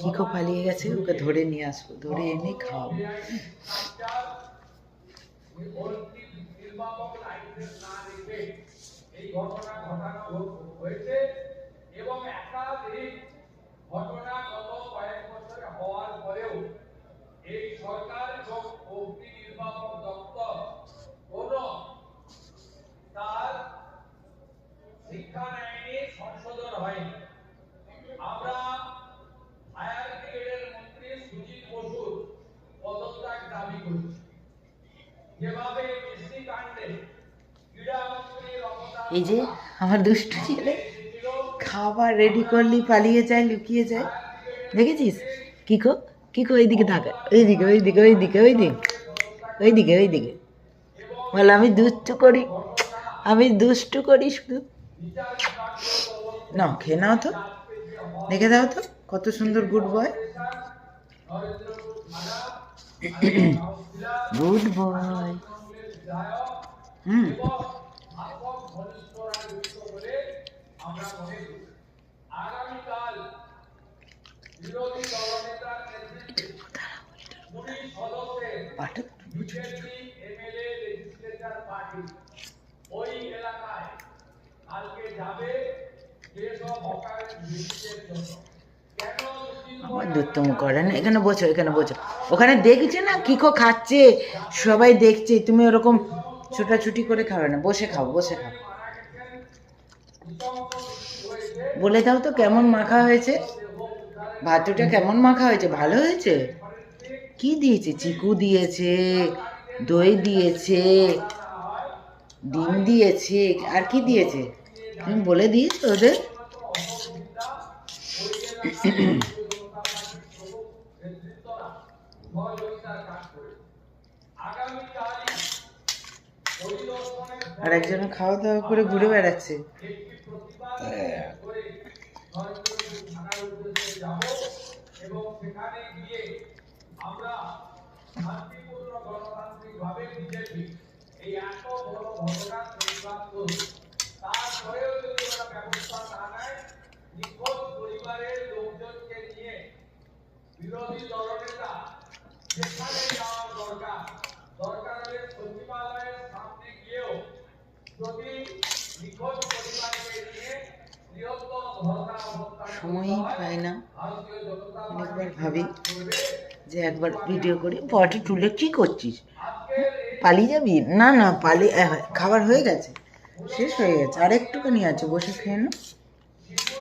Kiko পালিয়ে গেছে, ওকে ধরে নিয়ে আসবো, ধরে এনে খাওয়াবো। এই ঘটনা ঘটানো হয়েছে এবং একাধিক ঘটনা গত কয়েক বছরে হওয়ার পরেও এই সরকার এবং অগ্নি নির্বাপক দপ্তর কোন তার শিক্ষা নেয়নি, সংশোধন হয়নি। আমরা ফায়ার ব্রিগেডের মন্ত্রী সুজিত বসুর পদত্যাগ দাবি করছি। যেভাবে বৃষ্টিকাণ্ডে এই যে আমার দুষ্টু ছেলে খাবার রেডি করলি পালিয়ে যায়, লুকিয়ে যায়, দেখেছিস? কিকো কিকো এইদিকে থাকা, ওইদিকে ওইদিকে ওইদিকে ওইদিকে ওইদিকে ওইদিকে বলে আমি দুষ্টু করি, আমি দুষ্টু করি শুধু। না খেয়ে নাও তো, দেখে দাও তো কত সুন্দর গুড বয়, গুড বয়। আমার দুত্তম করে না, এখানে বসো, এখানে বসো। ওখানে দেখছে না কিকো খাচ্ছে, সবাই দেখছে, তুমি ওরকম ছোটাছুটি করে খাবে না, বসে খাও, বসে খাও। বলে দাও তো কেমন মাখা হয়েছে, ভাতুটা কেমন মাখা হয়েছে, ভালো হয়েছে? কি দিয়েছে? চিকু দিয়েছে, দই দিয়েছে, ডিম দিয়েছে, আর কি দিয়েছে তুমি বলে দিয়েছো ওদের? আর একজন খাওয়া দাওয়া করে ঘুরে বেড়াচ্ছে। বিরোধী দলনেতা যেখানে যাওয়ার দরকার, সরকারের সচিবালয়ের সামনে গিয়েও যদি নিখোঁজ পরিবারকে নিয়ে বৃহত্তর ধর্ণা অবস্থান সময়ই পাই না। অনেকবার ভাবি যে একবার ভিডিও করি। পটি তুলে কি করছিস, পালিয়ে যাবি? না না পালিয়ে, খাবার হয়ে গেছে, শেষ হয়ে গেছে, আর একটুখানি আছে, বসে খেয়ে নাও।